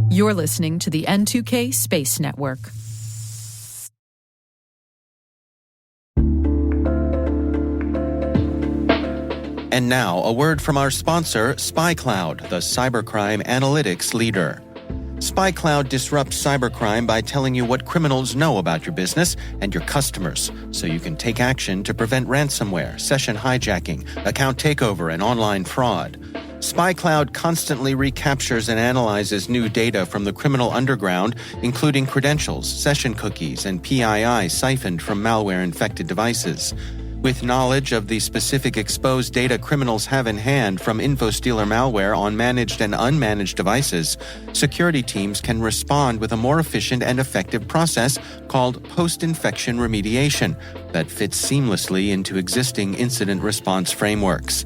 You're listening to the N2K Space Network. And now, a word from our sponsor, SpyCloud, the cybercrime analytics leader. SpyCloud disrupts cybercrime by telling you what criminals know about your business and your customers, so you can take action to prevent ransomware, session hijacking, account takeover, and online fraud. SpyCloud constantly recaptures and analyzes new data from the criminal underground, including credentials, session cookies, and PII siphoned from malware-infected devices. With knowledge of the specific exposed data criminals have in hand from InfoStealer malware on managed and unmanaged devices, security teams can respond with a more efficient and effective process called post-infection remediation that fits seamlessly into existing incident response frameworks.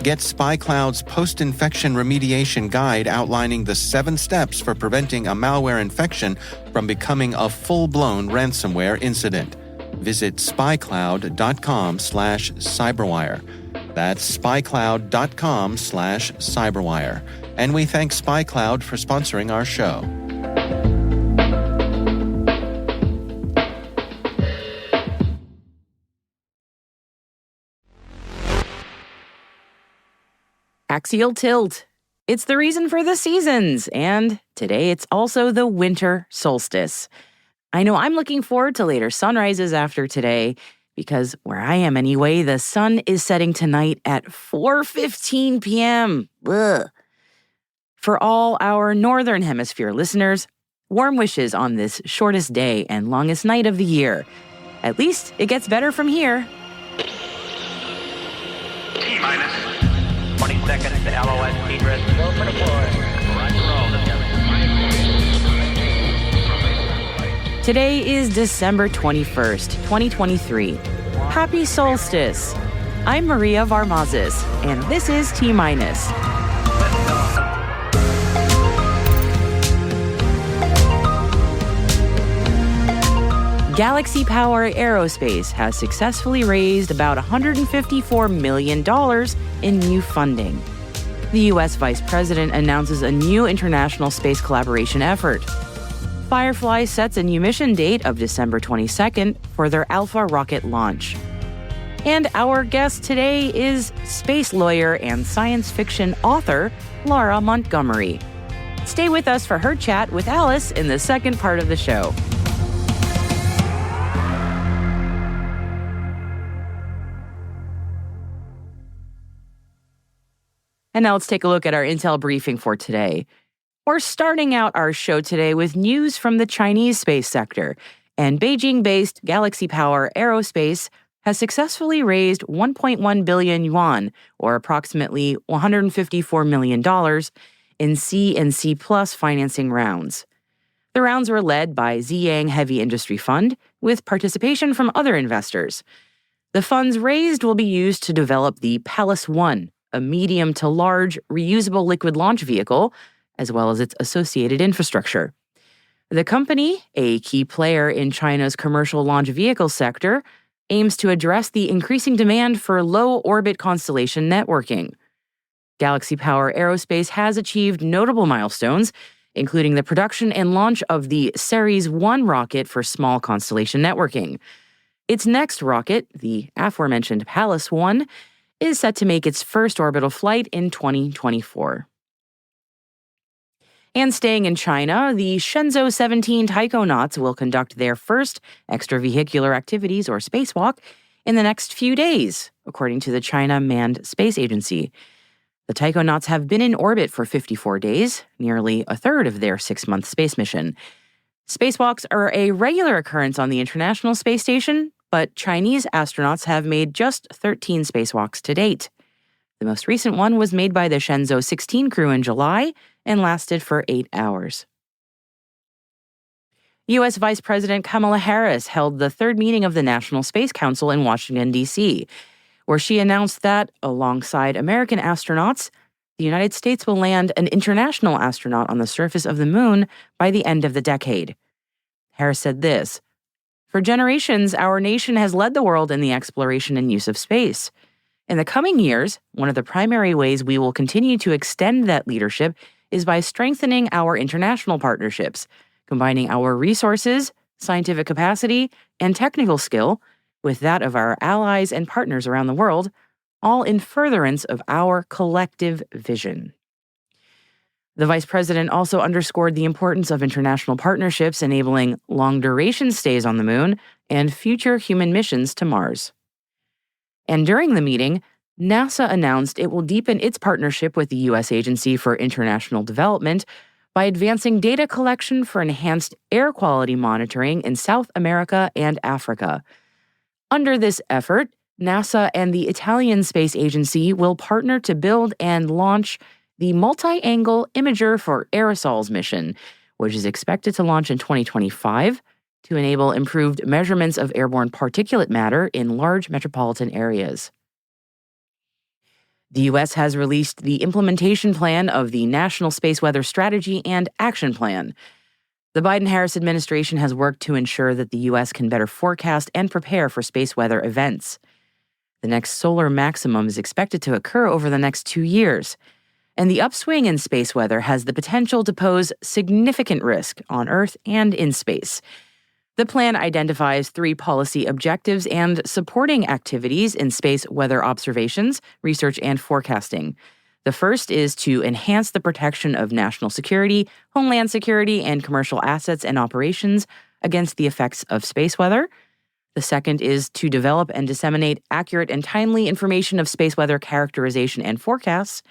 Get SpyCloud's post-infection remediation guide outlining the 7 steps for preventing a malware infection from becoming a full-blown ransomware incident. Visit spycloud.com/cyberwire. That's spycloud.com/cyberwire. And we thank SpyCloud for sponsoring our show. Axial tilt. It's the reason for the seasons, and today it's also the winter solstice. I know I'm looking forward to later sunrises after today, because where I am anyway, the sun is setting tonight at 4:15 p.m. Ugh. For all our Northern Hemisphere listeners, warm wishes on this shortest day and longest night of the year. At least it gets better from here. T-minus 20 seconds to LOS egress. Go for deploy. Roger roll. Today is December 21st, 2023. Happy solstice. I'm Maria Varmazis, and this is T-minus. Galaxy Power Aerospace has successfully raised about $154 million in new funding. The U.S. Vice President announces a new international space collaboration effort. Firefly sets a new mission date of December 22nd for their Alpha rocket launch. And our guest today is space lawyer and science fiction author Laura Montgomery. Stay with us for her chat with Alice in the second part of the show. And now let's take a look at our intel briefing for today. We're starting out our show today with news from the Chinese space sector, and Beijing-based Galaxy Power Aerospace has successfully raised 1.1 billion yuan, or approximately $154 million, in C and C+ financing rounds. The rounds were led by Ziyang Heavy Industry Fund, with participation from other investors. The funds raised will be used to develop the Pallas 1, a medium to large reusable liquid launch vehicle, as well as its associated infrastructure. The company, a key player in China's commercial launch vehicle sector, aims to address the increasing demand for low-orbit constellation networking. Galaxy Power Aerospace has achieved notable milestones, including the production and launch of the Ceres 1 rocket for small constellation networking. Its next rocket, the aforementioned Pallas 1, is set to make its first orbital flight in 2024. And staying in China, the Shenzhou 17 taikonauts will conduct their first extravehicular activities or spacewalk in the next few days, according to the China Manned Space Agency. The taikonauts have been in orbit for 54 days, nearly a third of their 6-month space mission. Spacewalks are a regular occurrence on the International Space Station, but Chinese astronauts have made just 13 spacewalks to date. The most recent one was made by the Shenzhou 16 crew in July and lasted for 8 hours. U.S. Vice President Kamala Harris held the third meeting of the National Space Council in Washington, D.C., where she announced that, alongside American astronauts, the United States will land an international astronaut on the surface of the moon by the end of the decade. Harris said this: "For generations, our nation has led the world in the exploration and use of space. In the coming years, one of the primary ways we will continue to extend that leadership is by strengthening our international partnerships, combining our resources, scientific capacity, and technical skill with that of our allies and partners around the world, all in furtherance of our collective vision. The Vice President also underscored the importance of international partnerships enabling long-duration stays on the Moon and future human missions to Mars. And during the meeting, NASA announced it will deepen its partnership with the U.S. Agency for International Development by advancing data collection for enhanced air quality monitoring in South America and Africa. Under this effort, NASA and the Italian Space Agency will partner to build and launch the Multi-Angle Imager for Aerosols mission, which is expected to launch in 2025 to enable improved measurements of airborne particulate matter in large metropolitan areas. The U.S. has released the implementation plan of the National Space Weather Strategy and Action Plan. The Biden-Harris administration has worked to ensure that the U.S. can better forecast and prepare for space weather events. The next solar maximum is expected to occur over the next 2 years, and the upswing in space weather has the potential to pose significant risk on Earth and in space. The plan identifies 3 policy objectives and supporting activities in space weather observations, research, and forecasting. The first is to enhance the protection of national security, homeland security, and commercial assets and operations against the effects of space weather. The second is to develop and disseminate accurate and timely information of space weather characterization and forecasts.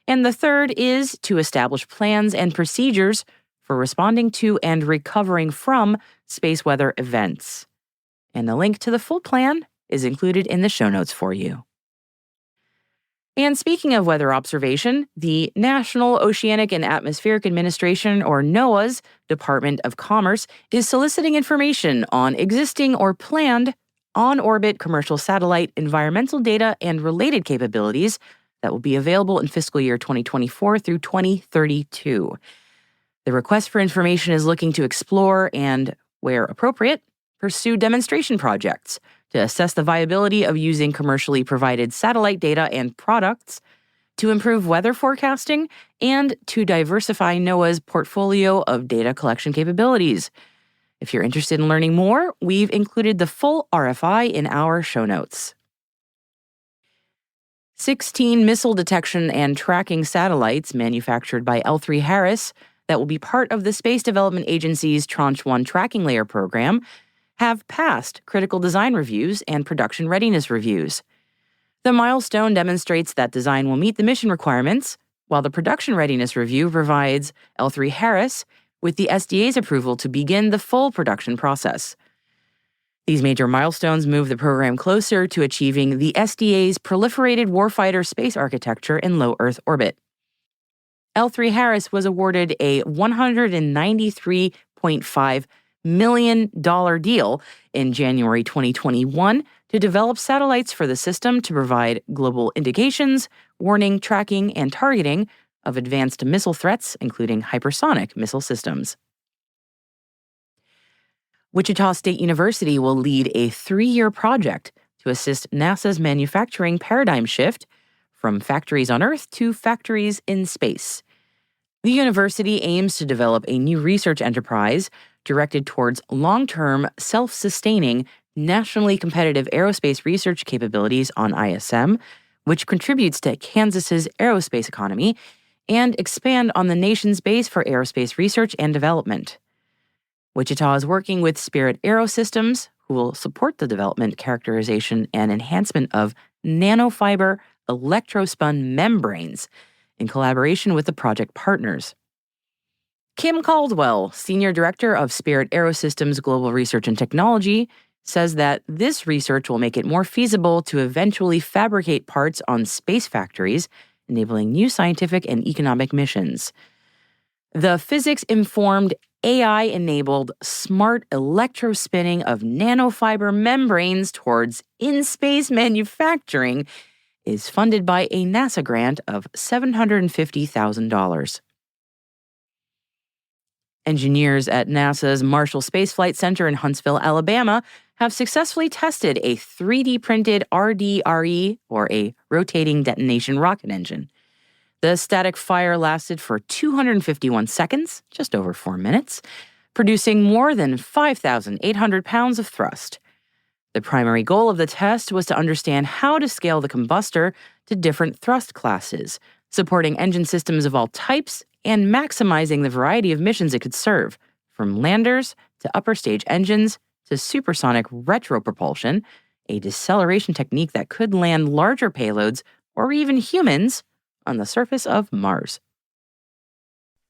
And the third is to establish plans and procedures for responding to and recovering from space weather events. And the link to the full plan is included in the show notes for you. And speaking of weather observation, the National Oceanic and Atmospheric Administration, or NOAA's Department of Commerce, is soliciting information on existing or planned on-orbit commercial satellite environmental data and related capabilities that will be available in fiscal year 2024 through 2032. The request for information is looking to explore and, where appropriate, pursue demonstration projects to assess the viability of using commercially provided satellite data and products to improve weather forecasting and to diversify NOAA's portfolio of data collection capabilities. If you're interested in learning more, we've included the full RFI in our show notes. 16 missile detection and tracking satellites manufactured by L3 Harris that will be part of the Space Development Agency's Tranche 1 Tracking Layer program have passed critical design reviews and production readiness reviews. The milestone demonstrates that design will meet the mission requirements, while the production readiness review provides L3 Harris with the SDA's approval to begin the full production process. These major milestones move the program closer to achieving the SDA's proliferated warfighter space architecture in low Earth orbit. L3 Harris was awarded a $193.5 million deal in January 2021 to develop satellites for the system to provide global indications, warning, tracking, and targeting of advanced missile threats, including hypersonic missile systems. Wichita State University will lead a 3-year project to assist NASA's manufacturing paradigm shift from factories on Earth to factories in space. The university aims to develop a new research enterprise directed towards long-term, self-sustaining, nationally competitive aerospace research capabilities on ISM, which contributes to Kansas's aerospace economy, and expand on the nation's base for aerospace research and development. Wichita is working with Spirit Aerosystems, who will support the development, characterization, and enhancement of nanofiber electrospun membranes in collaboration with the project partners. Kim Caldwell, Senior Director of Spirit Aerosystems Global Research and Technology, says that this research will make it more feasible to eventually fabricate parts on space factories, enabling new scientific and economic missions. The physics-informed, AI-enabled smart electrospinning of nanofiber membranes towards in-space manufacturing is funded by a NASA grant of $750,000. Engineers at NASA's Marshall Space Flight Center in Huntsville, Alabama, have successfully tested a 3D-printed RDRE, or a rotating detonation rocket engine. The static fire lasted for 251 seconds, just over 4 minutes, producing more than 5,800 pounds of thrust. The primary goal of the test was to understand how to scale the combustor to different thrust classes, supporting engine systems of all types and maximizing the variety of missions it could serve, from landers to upper stage engines to supersonic retropropulsion, a deceleration technique that could land larger payloads or even humans on the surface of Mars.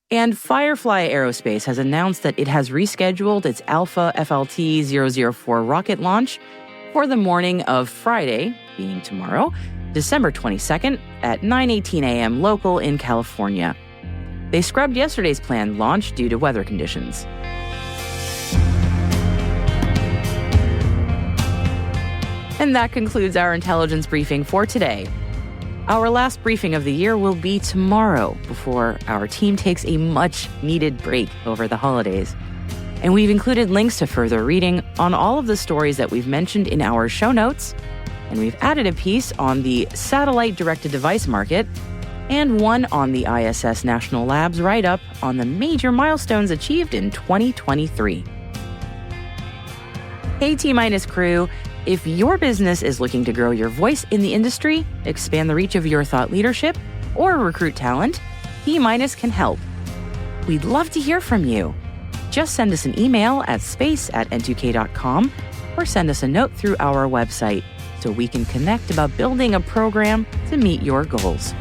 And Firefly Aerospace has announced that it has rescheduled its Alpha FLT 004 rocket launch for the morning of Friday, being tomorrow, December 22nd at 9:18 a.m. local in California. They scrubbed yesterday's planned launch due to weather conditions. And that concludes our intelligence briefing for today. Our last briefing of the year will be tomorrow before our team takes a much-needed break over the holidays. And we've included links to further reading on all of the stories that we've mentioned in our show notes. And we've added a piece on the satellite-directed device market and one on the ISS National Labs write-up on the major milestones achieved in 2023. Hey, T-Minus crew. If your business is looking to grow your voice in the industry, expand the reach of your thought leadership, or recruit talent, T-Minus can help. We'd love to hear from you. Just send us an email at space@n2k.com or send us a note through our website so we can connect about building a program to meet your goals.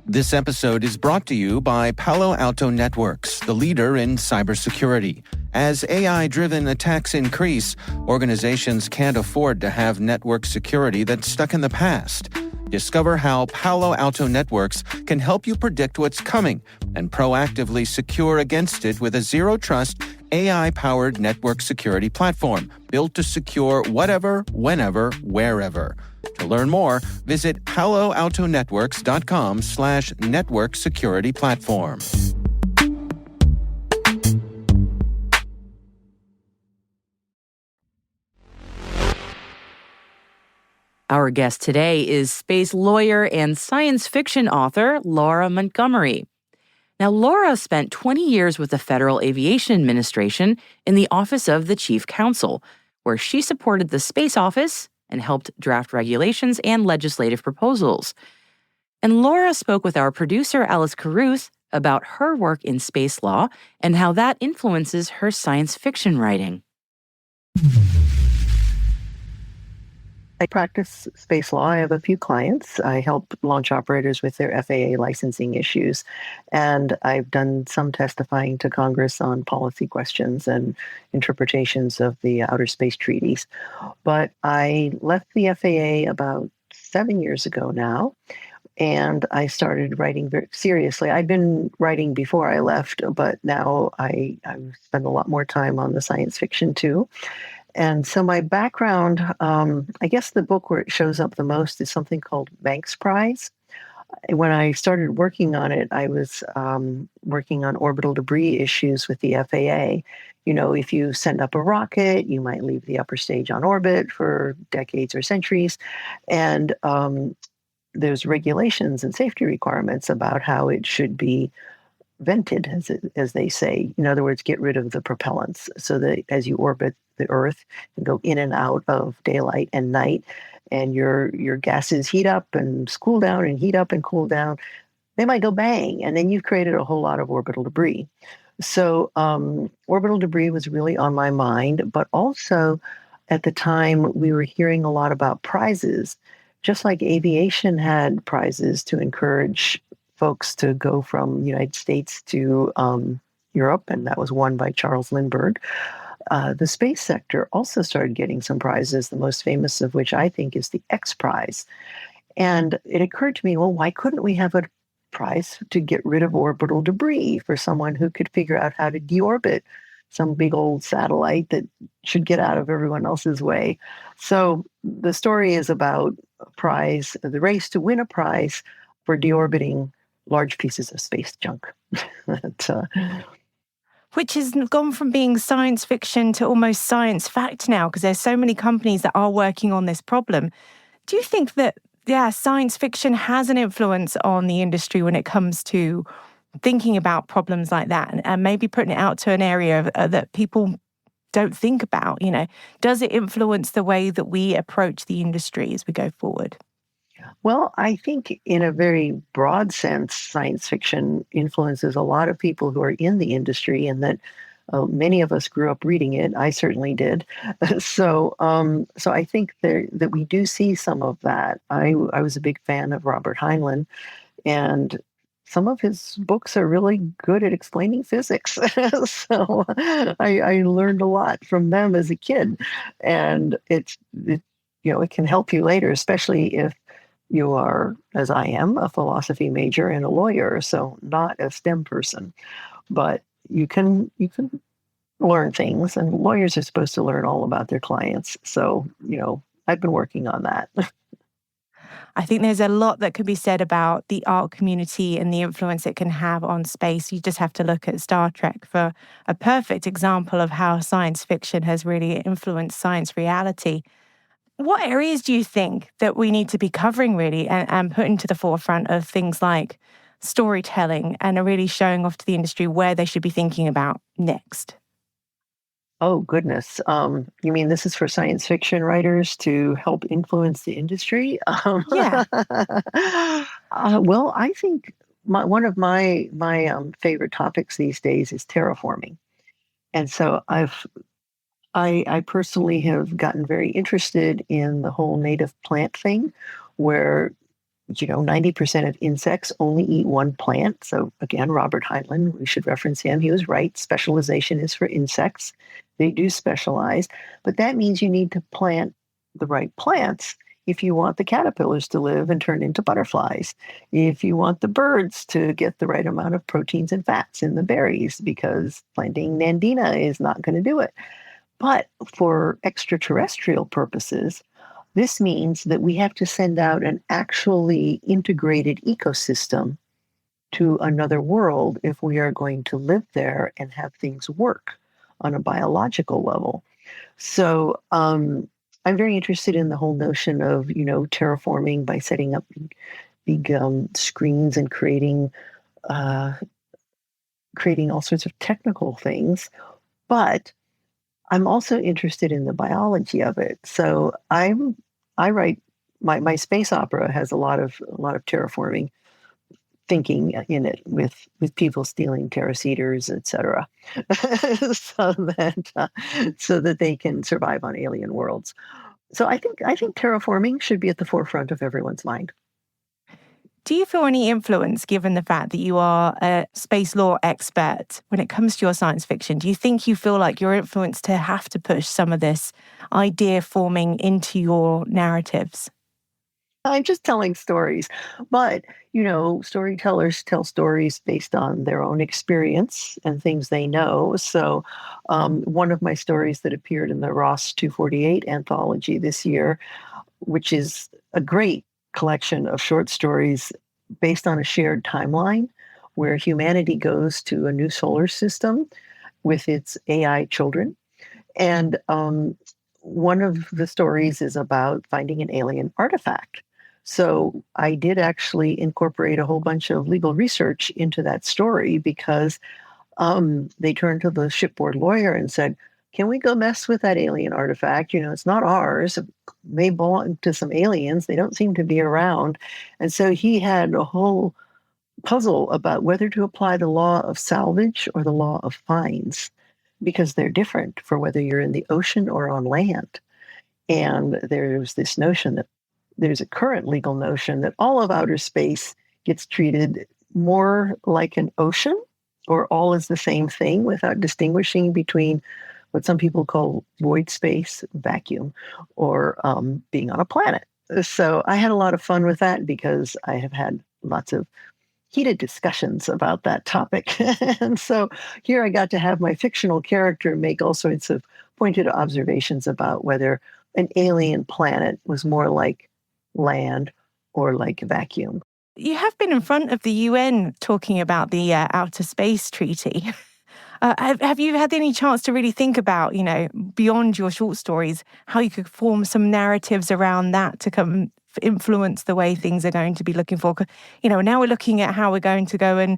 This episode is brought to you by Palo Alto Networks, the leader in cybersecurity. As AI-driven attacks increase, organizations can't afford to have network security that's stuck in the past. Discover how Palo Alto Networks can help you predict what's coming and proactively secure against it with a zero-trust, AI-powered network security platform built to secure whatever, whenever, wherever. To learn more, visit paloaltonetworks.com/network security platform. Our guest today is space lawyer and science fiction author Laura Montgomery. Now, Laura spent 20 years with the Federal Aviation Administration in the Office of the Chief Counsel, where she supported the Space Office and helped draft regulations and legislative proposals. And Laura spoke with our producer, Alice Carruth, about her work in space law and how that influences her science fiction writing. I practice space law. I have a few clients. I help launch operators with their FAA licensing issues. And I've done some testifying to Congress on policy questions and interpretations of the outer space treaties. But I left the FAA about 7 years ago now, and I started writing very seriously. I'd been writing before I left, but now I spend a lot more time on the science fiction too. And so my background, I guess the book where it shows up the most is something called Banks Prize. When I started working on it, I was working on orbital debris issues with the FAA. You know, if you send up a rocket, you might leave the upper stage on orbit for decades or centuries. And there's regulations and safety requirements about how it should be vented, as they say. In other words, get rid of the propellants so that as you orbit the Earth and go in and out of daylight and night, and your gases heat up and cool down and heat up and cool down, they might go bang, and then you've created a whole lot of orbital debris. So orbital debris was really on my mind, but also at the time we were hearing a lot about prizes, just like aviation had prizes to encourage folks to go from the United States to Europe, and that was won by Charles Lindbergh. The space sector also started getting some prizes, the most famous of which I think is the X Prize. And it occurred to me, well, why couldn't we have a prize to get rid of orbital debris for someone who could figure out how to deorbit some big old satellite that should get out of everyone else's way? So the story is about a prize, the race to win a prize for deorbiting large pieces of space junk. That, Which has gone from being science fiction to almost science fact now, because there's so many companies that are working on this problem. Do you think that, science fiction has an influence on the industry when it comes to thinking about problems like that and maybe putting it out to an area that people don't think about? Does it influence the way that we approach the industry as we go forward? well, I think in a very broad sense, science fiction influences a lot of people who are in the industry, and that many of us grew up reading it. I certainly did. So I think that we do see some of that. I was a big fan of Robert Heinlein, and some of his books are really good at explaining physics. So I learned a lot from them as a kid, and it can help you later, especially if you are, as I am, a philosophy major and a lawyer, so not a STEM person. But you can learn things, and lawyers are supposed to learn all about their clients. So, I've been working on that. I think there's a lot that could be said about the art community and the influence it can have on space. You just have to look at Star Trek for a perfect example of how science fiction has really influenced science reality. What areas do you think that we need to be covering really and putting to the forefront of things like storytelling and are really showing off to the industry where they should be thinking about next? Oh, goodness. You mean this is for science fiction writers to help influence the industry? Yeah. Well, I think one of my favorite topics these days is terraforming. And so I personally have gotten very interested in the whole native plant thing, where 90% of insects only eat one plant. So again, Robert Heinlein, we should reference him. He was right. Specialization is for insects. They do specialize, but that means you need to plant the right plants if you want the caterpillars to live and turn into butterflies, if you want the birds to get the right amount of proteins and fats in the berries, because planting Nandina is not going to do it. But for extraterrestrial purposes, this means that we have to send out an actually integrated ecosystem to another world if we are going to live there and have things work on a biological level. So I'm very interested in the whole notion of, terraforming by setting up big screens and creating all sorts of technical things. But I'm also interested in the biology of it. So I write my space opera has a lot of terraforming thinking in it, with people stealing terraceiters, etc., so that they can survive on alien worlds. So I think terraforming should be at the forefront of everyone's mind. Do you feel any influence, given the fact that you are a space law expert, when it comes to your science fiction? Do you think you feel like you're influenced to have to push some of this idea forming into your narratives? I'm just telling stories, but storytellers tell stories based on their own experience and things they know. So one of my stories that appeared in the Ross 248 anthology this year, which is a great collection of short stories based on a shared timeline where humanity goes to a new solar system with its AI children. And one of the stories is about finding an alien artifact. So I did actually incorporate a whole bunch of legal research into that story, because they turned to the shipboard lawyer and said, can we go mess with that alien artifact? It's not ours. It may belong to some aliens. They don't seem to be around. And so he had a whole puzzle about whether to apply the law of salvage or the law of fines, because they're different for whether you're in the ocean or on land. And there's this notion that there's a current legal notion that all of outer space gets treated more like an ocean, or all is the same thing, without distinguishing between what some people call void space, vacuum, or being on a planet. So I had a lot of fun with that, because I have had lots of heated discussions about that topic. And so here I got to have my fictional character make all sorts of pointed observations about whether an alien planet was more like land or like vacuum. You have been in front of the UN talking about the Outer Space Treaty. Have you had any chance to really think about, beyond your short stories, how you could form some narratives around that to come influence the way things are going to be looking for? Now we're looking at how we're going to go and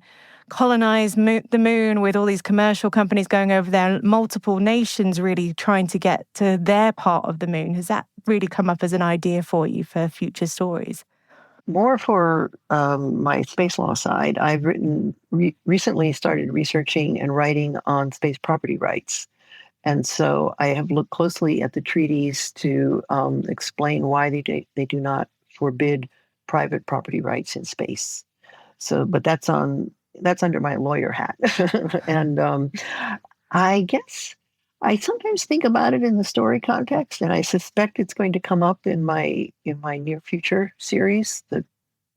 colonize the moon with all these commercial companies going over there, multiple nations really trying to get to their part of the moon. Has that really come up as an idea for you for future stories? More for my space law side, I've recently started researching and writing on space property rights. And so I have looked closely at the treaties to explain why they do not forbid private property rights in space. So, but that's under my lawyer hat. And I guess I sometimes think about it in the story context, and I suspect it's going to come up in my near future series that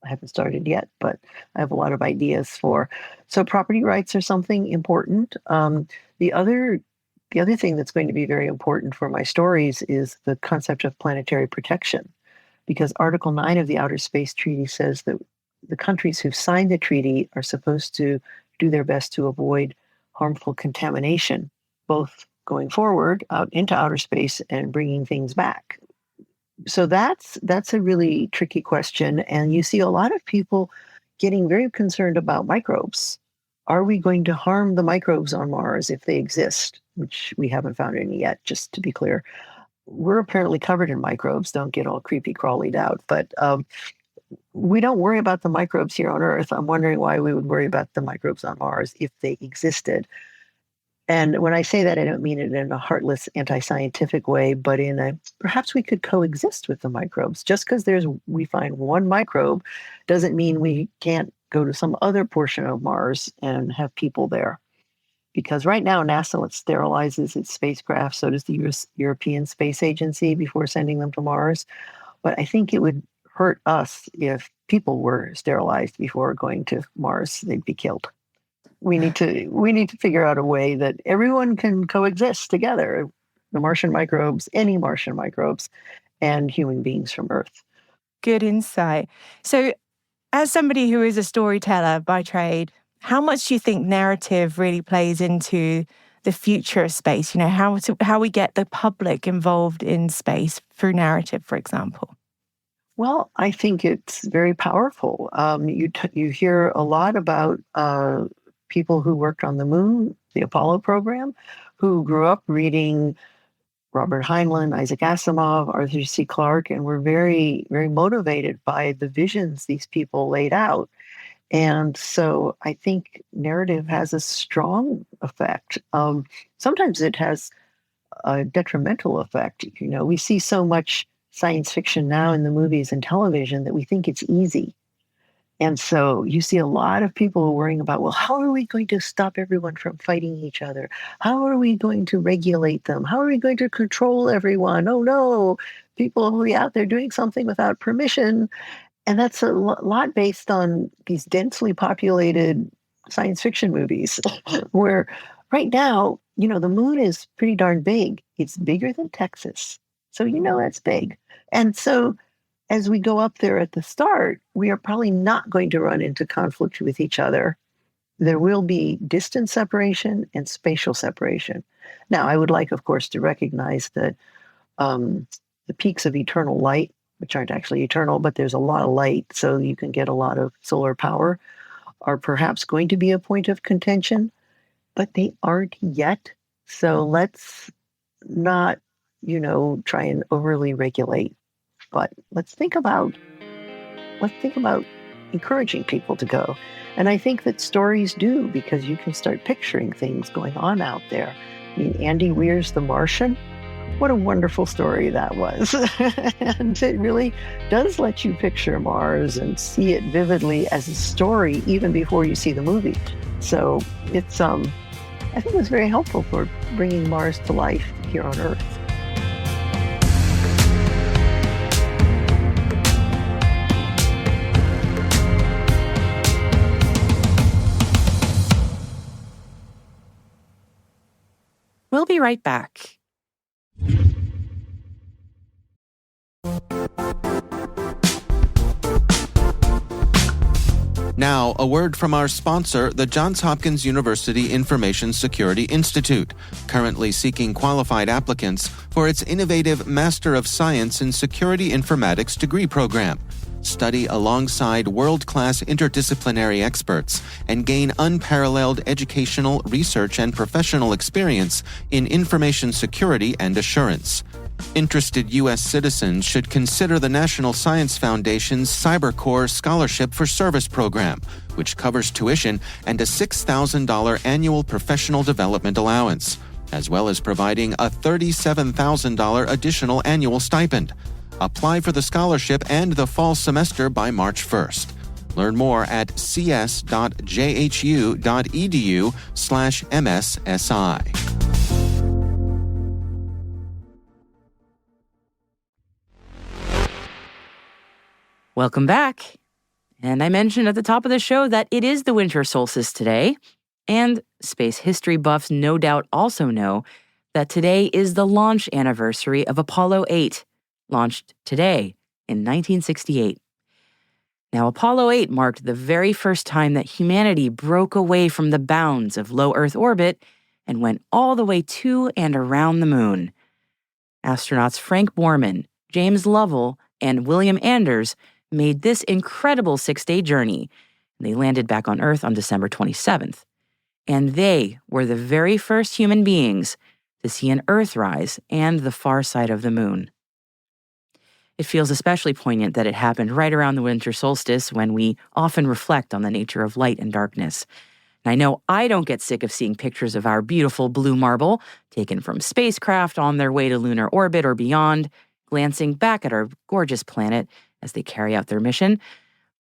I haven't started yet, but I have a lot of ideas for. So property rights are something important. The other thing that's going to be very important for my stories is the concept of planetary protection, because Article 9 of the Outer Space Treaty says that the countries who've signed the treaty are supposed to do their best to avoid harmful contamination, both going forward out into outer space and bringing things back. So that's a really tricky question. And you see a lot of people getting very concerned about microbes. Are we going to harm the microbes on Mars if they exist? Which we haven't found any yet, just to be clear. We're apparently covered in microbes. Don't get all creepy crawlied out. But we don't worry about the microbes here on Earth. I'm wondering why we would worry about the microbes on Mars if they existed. And when I say that, I don't mean it in a heartless, anti-scientific way, but perhaps we could coexist with the microbes. Just because we find one microbe doesn't mean we can't go to some other portion of Mars and have people there. Because right now, NASA sterilizes its spacecraft, so does the European Space Agency before sending them to Mars. But I think it would hurt us if people were sterilized before going to Mars. They'd be killed. We need to figure out a way that everyone can coexist together, the Martian microbes, any Martian microbes, and human beings from Earth. Good insight. So as somebody who is a storyteller by trade, how much do you think narrative really plays into the future of space? How we get the public involved in space through narrative, for example? Well, I think it's very powerful. You hear a lot about people who worked on the moon, the Apollo program, who grew up reading Robert Heinlein, Isaac Asimov, Arthur C. Clarke, and were very, very motivated by the visions these people laid out. And so I think narrative has a strong effect. Sometimes it has a detrimental effect. We see so much science fiction now in the movies and television that we think it's easy. And so you see a lot of people worrying about, well, how are we going to stop everyone from fighting each other? How are we going to regulate them? How are we going to control everyone? Oh, no, people will be out there doing something without permission. And that's a lot based on these densely populated science fiction movies where right now, the moon is pretty darn big. It's bigger than Texas. So that's big. And so as we go up there at the start, we are probably not going to run into conflict with each other. There will be distance separation and spatial separation. Now, I would like, of course, to recognize that the peaks of eternal light, which aren't actually eternal, but there's a lot of light, so you can get a lot of solar power, are perhaps going to be a point of contention, but they aren't yet. So let's not, try and overly regulate. But let's think about encouraging people to go. And I think that stories do, because you can start picturing things going on out there. I mean, Andy Weir's The Martian, what a wonderful story that was. And it really does let you picture Mars and see it vividly as a story even before you see the movie. So it's, I think it was very helpful for bringing Mars to life here on Earth. We'll be right back. Now, a word from our sponsor, the Johns Hopkins University Information Security Institute, currently seeking qualified applicants for its innovative Master of Science in Security Informatics degree program. Study alongside world-class interdisciplinary experts and gain unparalleled educational, research, and professional experience in information security and assurance. Interested U.S. citizens should consider the National Science Foundation's CyberCorps Scholarship for Service program, which covers tuition and a $6,000 annual professional development allowance, as well as providing a $37,000 additional annual stipend. Apply for the scholarship and the fall semester by March 1st. Learn more at cs.jhu.edu/MSSI. Welcome back. And I mentioned at the top of the show that it is the winter solstice today. And space history buffs no doubt also know that today is the launch anniversary of Apollo 8, launched today in 1968. Now, Apollo 8 marked the very first time that humanity broke away from the bounds of low Earth orbit and went all the way to and around the moon. Astronauts Frank Borman, James Lovell, and William Anders made this incredible 6-day journey. They landed back on Earth on December 27th. And they were the very first human beings to see an Earthrise and the far side of the moon. It feels especially poignant that it happened right around the winter solstice when we often reflect on the nature of light and darkness. And I know I don't get sick of seeing pictures of our beautiful blue marble taken from spacecraft on their way to lunar orbit or beyond, glancing back at our gorgeous planet as they carry out their mission.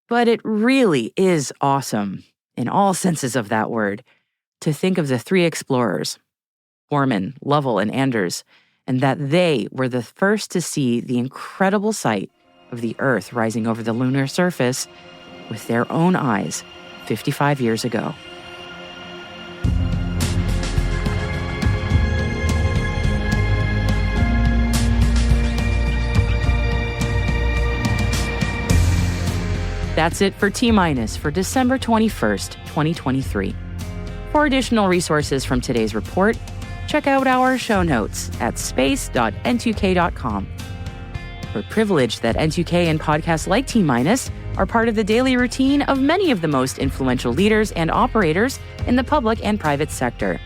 But it really is awesome, in all senses of that word, to think of the 3 explorers, Borman, Lovell, and Anders, and that they were the first to see the incredible sight of the Earth rising over the lunar surface with their own eyes 55 years ago. That's it for T-Minus for December 21st, 2023. For additional resources from today's report, check out our show notes at space.n2k.com. We're privileged that N2K and podcasts like T-Minus are part of the daily routine of many of the most influential leaders and operators in the public and private sector,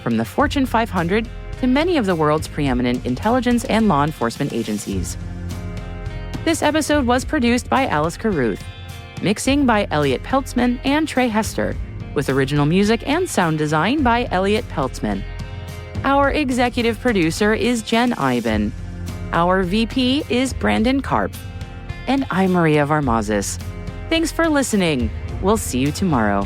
from the Fortune 500 to many of the world's preeminent intelligence and law enforcement agencies. This episode was produced by Alice Carruth, mixing by Elliot Peltzman and Trey Hester, with original music and sound design by Elliot Peltzman. Our executive producer is Jen Iben. Our VP is Brandon Karp. And I'm Maria Varmazis. Thanks for listening. We'll see you tomorrow.